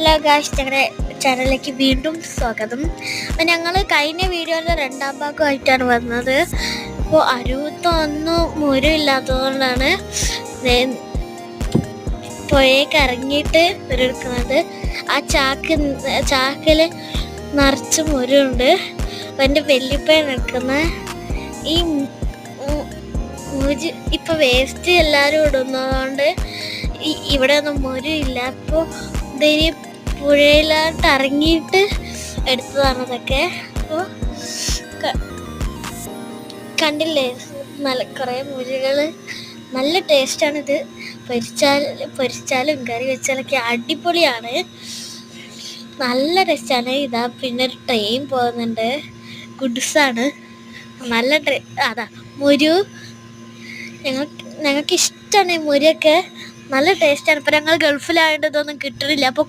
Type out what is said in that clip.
Hello guys, ഞങ്ങളുടെ ചാനലിലേക്ക് വീണ്ടും സ്വാഗതം. അപ്പം ഞങ്ങൾ കഴിഞ്ഞ വീഡിയോയുടെ രണ്ടാം ഭാഗമായിട്ടാണ് വന്നത്. അപ്പോൾ അരുവത്തൊന്നും മുരമില്ലാത്തതുകൊണ്ടാണ് പുഴയ്ക്ക് ഇറങ്ങിയിട്ട് എടുക്കുന്നത്. ആ ചാക്കിൽ നിറച്ച് മുരുണ്ട്. അപ്പം എൻ്റെ വല്യപ്പയാണ് എടുക്കുന്നത്. ഈ മുര് ഇപ്പം വേസ്റ്റ് എല്ലാവരും ഇടുന്നതുകൊണ്ട് ഇവിടെ ഒന്നും മുരയില്ല. അപ്പോൾ ഇതിന് പുഴയിലോട്ട് ഇറങ്ങിയിട്ട് എടുത്തതാണ് ഇതൊക്കെ. അപ്പോൾ കണ്ടില്ലേ, നല്ല കുറേ മുരുകൾ. നല്ല ടേസ്റ്റാണിത്. പൊരിച്ചാലും കറി വെച്ചാലൊക്കെ അടിപൊളിയാണ്. നല്ല ടേസ്റ്റാണ്. ഇതാ പിന്നെ ഒരു ട്രെയിൻ പോകുന്നുണ്ട്. ഗുഡ്സാണ്. നല്ല അതാ മുരു. ഞങ്ങൾക്ക് ഇഷ്ടമാണ് ഈ മുരിയൊക്കെ. നല്ല ടേസ്റ്റാണ്. ഇപ്പം ഞങ്ങൾ ഗൾഫിലായതുകൊണ്ട് ഇതൊന്നും കിട്ടണില്ല. അപ്പോൾ